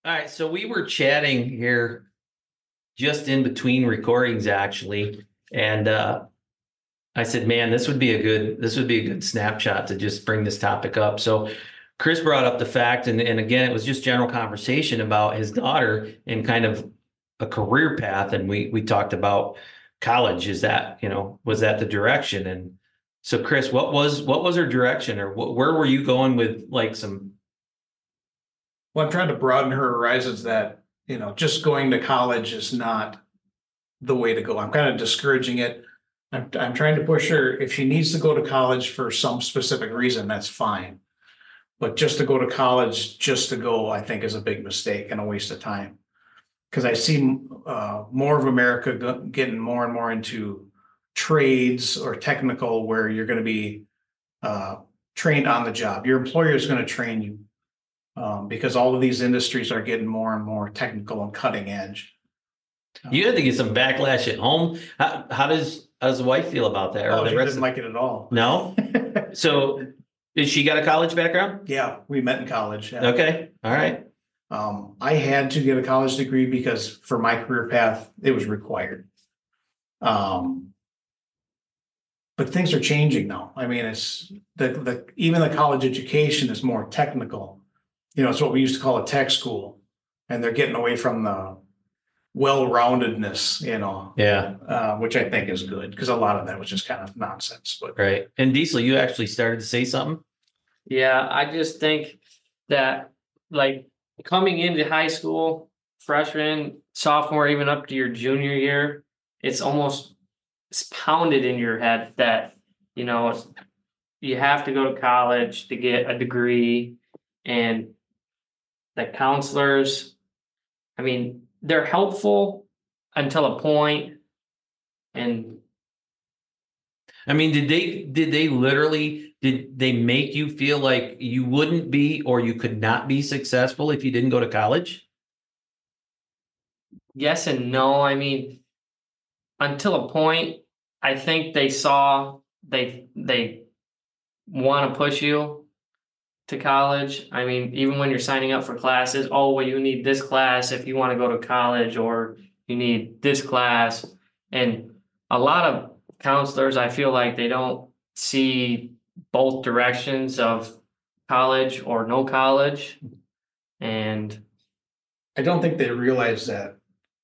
All right, so we were chatting here just in between recordings actually, and I said, "Man, this would be a good snapshot to just bring this topic up." So Chris brought up the fact, and again, it was just general conversation about his daughter and kind of a career path, and we talked about college. Is that was that the direction? And so, Chris, what was her direction, or where were you going with like some? Well, I'm trying to broaden her horizons that, just going to college is not the way to go. I'm kind of discouraging it. I'm trying to push her. If she needs to go to college for some specific reason, that's fine. But just to go to college, just to go, I think is a big mistake and a waste of time. Because I see more of America getting more and more into trades or technical where you're going to be trained on the job. Your employer is going to train you because all of these industries are getting more and more technical and cutting edge. You had to get some backlash at home. How does the wife feel about that? Or Oh, the she rest didn't of like it at all. no? So is she got a college background? Yeah, we met in college. Yeah. Okay. All right. I had to get a college degree because for my career path, it was required. Um, but things are changing now. I mean, it's the even the college education is more technical. It's what we used to call a tech school, and they're getting away from the well-roundedness, Yeah. which I think is good because a lot of that was just kind of nonsense. But Right. And Diesel, you actually started to say something? Yeah, I just think that like coming into high school, freshman, sophomore, even up to your junior year, it's pounded in your head that, you know, you have to go to college to get a degree. And the counselors, I mean, they're helpful until a point. And I mean, did they make you feel like you wouldn't be or you could not be successful if you didn't go to college? yes and no. I mean, until a point, I think they saw they want to push you to college. I mean, even when you're signing up for classes, oh well, you need this class if you want to go to college, or you need this class. And a lot of counselors, I feel like they don't see both directions of college or no college. And I don't think they realize that.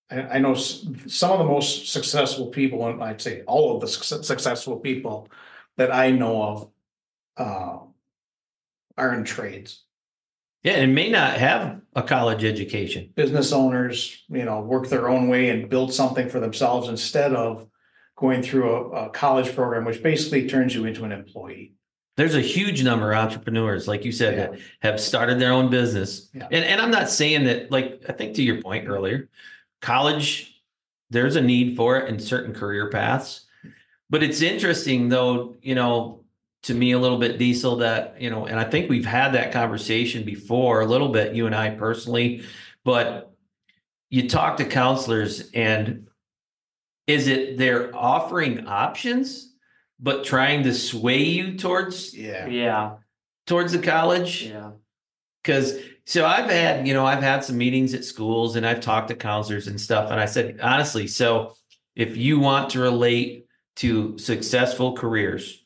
I know some of the most successful people, and I'd say all of the successful people that I know of are in trades. Yeah, and may not have a college education. Business owners, work their own way and build something for themselves instead of going through a college program, which basically turns you into an employee. There's a huge number of entrepreneurs, like you said, Yeah. that have started their own business. Yeah. And I'm not saying that, like, I think to your point earlier, college, there's a need for it in certain career paths. But it's interesting, though, to me a little bit, Diesel, that, and I think we've had that conversation before a little bit, you and I personally, but you talk to counselors and is it they're offering options, but trying to sway you towards yeah, the college? yeah. Because so I've had some meetings at schools and I've talked to counselors and stuff. And I said, honestly, so if you want to relate to successful careers,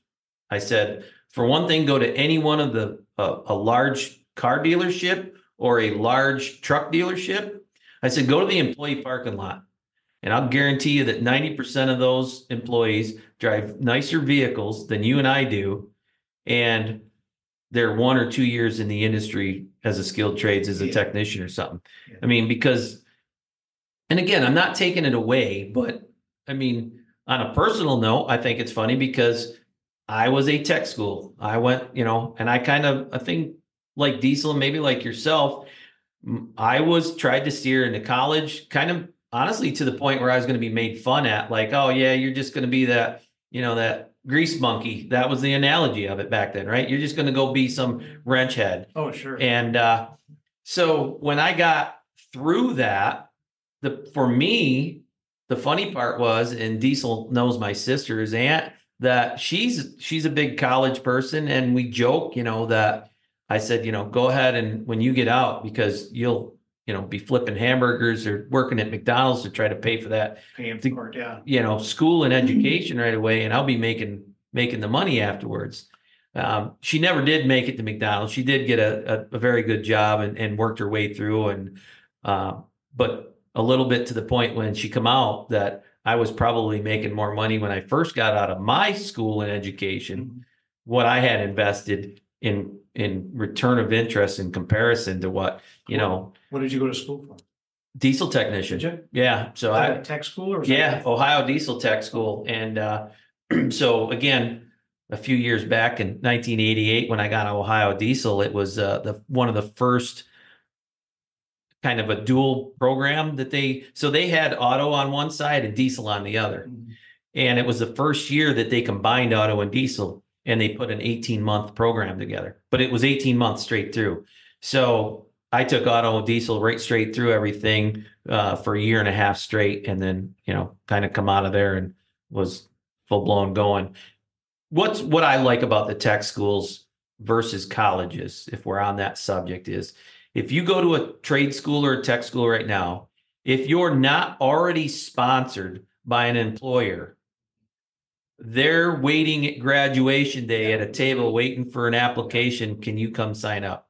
I said, for one thing, go to any one of a large car dealership or a large truck dealership. I said, go to the employee parking lot. And I'll guarantee you that 90% of those employees drive nicer vehicles than you and I do. And they're 1 or 2 years in the industry as a skilled trades, as a technician or something. Yeah. I mean, because, and again, I'm not taking it away, but I mean, on a personal note, I think it's funny because I was a tech school. I went, and I think like Diesel, maybe like yourself, I was tried to steer into college kind of honestly to the point where I was going to be made fun at, like, oh yeah, you're just going to be that, that grease monkey. That was the analogy of it back then, right? You're just going to go be some wrench head. Oh, sure. And so when I got through that, for me, the funny part was, and Diesel knows my sister, his aunt, that she's a big college person, and we joke, that I said, go ahead and when you get out, because be flipping hamburgers or working at McDonald's to try to pay for that, Paying for it, school and education right away. And I'll be making the money afterwards. She never did make it to McDonald's. She did get a very good job and worked her way through. And, but a little bit to the point when she come out that I was probably making more money when I first got out of my school and education, what I had invested in return of interest in comparison to what, What did you go to school for? diesel technician. Did you? Yeah. So Was that a tech school or was that Ohio Diesel Tech School. And so again, a few years back in 1988, when I got to Ohio Diesel, it was one of the first kind of a dual program that they had auto on one side and diesel on the other. And it was the first year that they combined auto and diesel, and they put an 18-month program together, but it was 18 months straight through. So I took auto and diesel right straight through everything for a year and a half straight, and then, kind of come out of there and was full blown going. What I like about the tech schools versus colleges, if we're on that subject, is if you go to a trade school or a tech school right now, if you're not already sponsored by an employer, they're waiting at graduation day at a table waiting for an application. Can you come sign up?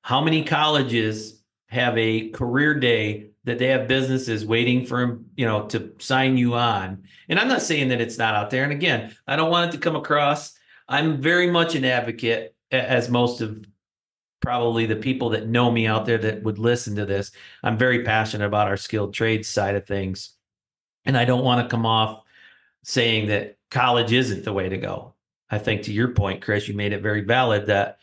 How many colleges have a career day that they have businesses waiting for them, to sign you on? And I'm not saying that it's not out there. And again, I don't want it to come across. I'm very much an advocate, as most of probably the people that know me out there that would listen to this. I'm very passionate about our skilled trades side of things. And I don't want to come off saying that college isn't the way to go. I think, to your point, Chris, you made it very valid that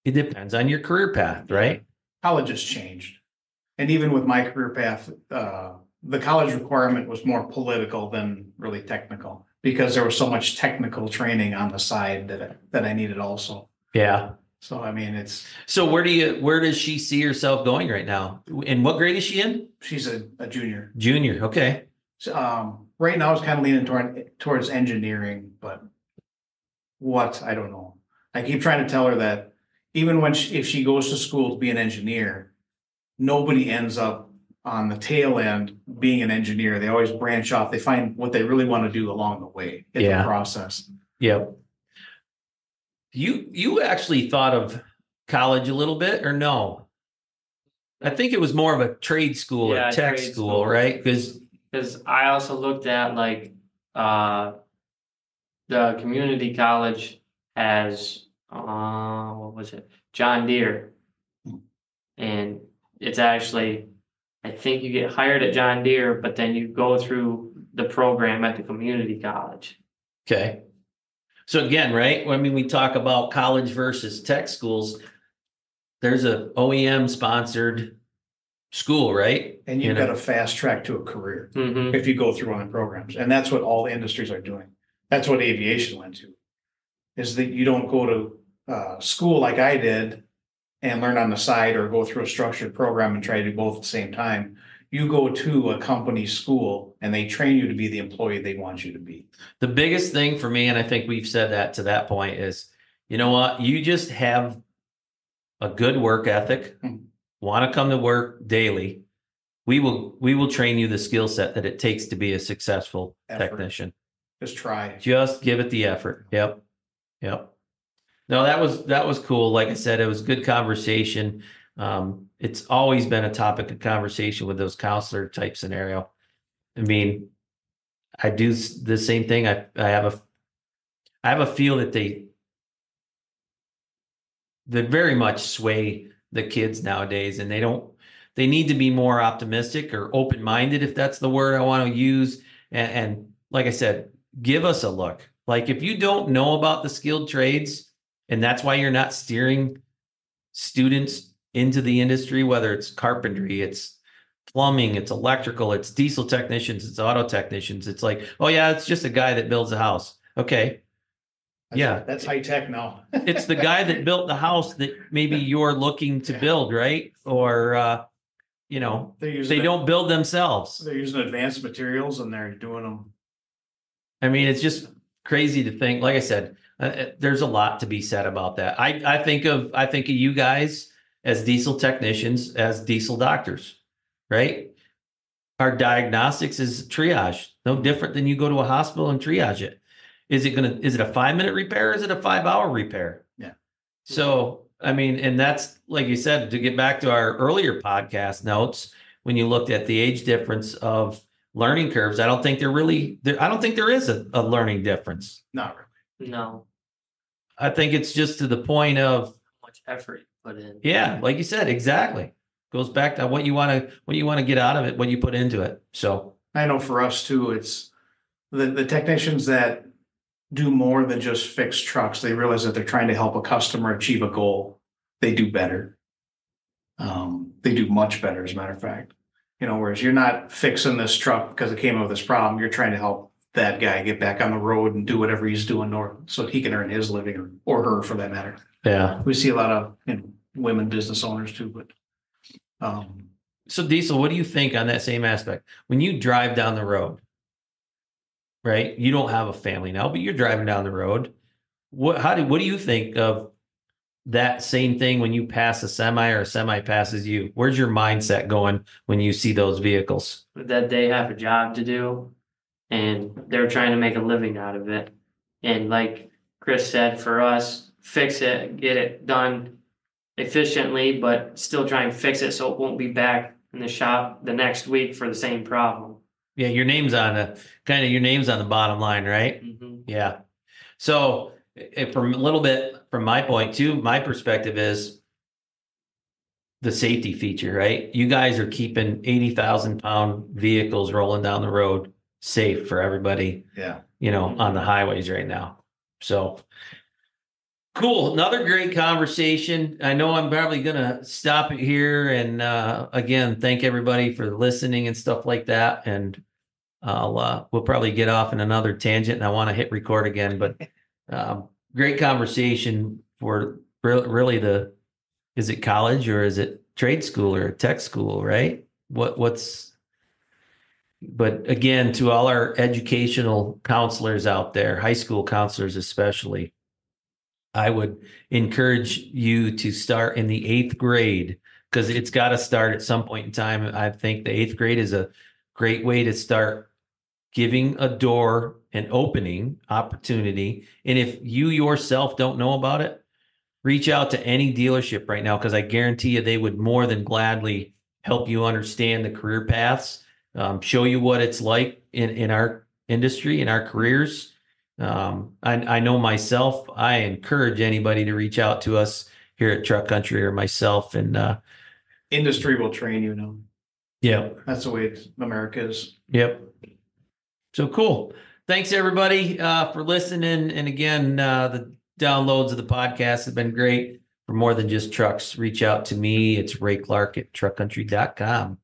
it depends on your career path, right? College has changed. And even with my career path, the college requirement was more political than really technical, because there was so much technical training on the side that I needed also. Yeah. So, I mean, so where does she see herself going right now? And what grade is she in? She's a junior. Junior. Okay. So, right now it's kind of leaning towards engineering, but I don't know. I keep trying to tell her that even if she goes to school to be an engineer, nobody ends up on the tail end being an engineer. They always branch off. They find what they really want to do along the way in the process. Yep. You actually thought of college a little bit, or no? I think it was more of a trade school or tech school, right? Because I also looked at the community college has what was it? John Deere. And it's actually, I think you get hired at John Deere, but then you go through the program at the community college. Okay. So again, right? I mean, we talk about college versus tech schools. There's a OEM sponsored school, right? And you've got a fast track to a career if you go through one of the programs. And that's what all the industries are doing. That's what aviation went to, is that you don't go to school like I did and learn on the side, or go through a structured program and try to do both at the same time. You go to a company school and they train you to be the employee they want you to be. The biggest thing for me, and I think we've said that to that point, is, you know what? You just have a good work ethic, want to come to work daily. We will train you the skill set that it takes to be a successful technician. Just try. Just give it the effort. Yep. No, that was cool. Like I said, it was good conversation. It's always been a topic of conversation with those counselor type scenario. I mean, I do the same thing. I have a feel that they very much sway the kids nowadays, and they need to be more optimistic or open-minded, if that's the word I want to use. And like I said, give us a look. Like, if you don't know about the skilled trades, and that's why you're not steering students into the industry, whether it's carpentry, it's plumbing, it's electrical, it's diesel technicians, it's auto technicians. It's like, oh yeah, it's just a guy that builds a house. Okay. That's high tech now. It's the guy that built the house that maybe you're looking to build, right? Or, they don't build themselves. They're using advanced materials and they're doing them. I mean, it's just crazy to think, like I said, there's a lot to be said about that. I think of you guys as diesel technicians, as diesel doctors, right? Our diagnostics is triage, no different than you go to a hospital and triage it. Is it a 5-minute repair? Or is it a 5-hour repair? Yeah. So, I mean, and that's, like you said, to get back to our earlier podcast notes, when you looked at the age difference of learning curves, I don't think I don't think there is a learning difference. Not really. No, I think it's just to the point of, how much effort you put in. yeah, like you said, exactly. Goes back to what you want to get out of it, what you put into it. So I know for us too, it's the technicians that do more than just fix trucks. They realize that they're trying to help a customer achieve a goal. They do better. They do much better, as a matter of fact. Whereas you're not fixing this truck because it came up with this problem. You're trying to help that guy get back on the road and do whatever he's doing, so he can earn his living, or her for that matter. yeah. We see a lot of women business owners too, but So Diesel, what do you think on that same aspect? When you drive down the road, right? You don't have a family now, but you're driving down the road. What do you think of that same thing when you pass a semi or a semi passes you? Where's your mindset going when you see those vehicles? That they have a job to do and they're trying to make a living out of it. And like Chris said, for us, fix it, get it done efficiently, but still try and fix it so it won't be back in the shop the next week for the same problem. Yeah, your name's on the bottom line, right? Mm-hmm. Yeah. So from a little bit from my point too, my perspective is the safety feature, right? You guys are keeping 80,000 pound vehicles rolling down the road safe for everybody, yeah. On the highways right now. So cool. Another great conversation. I know I'm probably going to stop it here. And again, thank everybody for listening and stuff like that. And we'll probably get off in another tangent and I want to hit record again, but great conversation for really is it college or is it trade school or tech school, right? But again, to all our educational counselors out there, high school counselors especially, I would encourage you to start in the 8th grade because it's got to start at some point in time. I think the 8th grade is a great way to start giving a door an opening opportunity. And if you yourself don't know about it, reach out to any dealership right now because I guarantee you they would more than gladly help you understand the career paths, show you what it's like in our industry, in our careers. I know myself, I encourage anybody to reach out to us here at Truck Country or myself. And Industry will train you. Yeah, that's the way America is. Yep. So cool. Thanks everybody for listening. And again, the downloads of the podcast have been great. For more than just trucks, reach out to me. It's Ray Clark at truckcountry.com.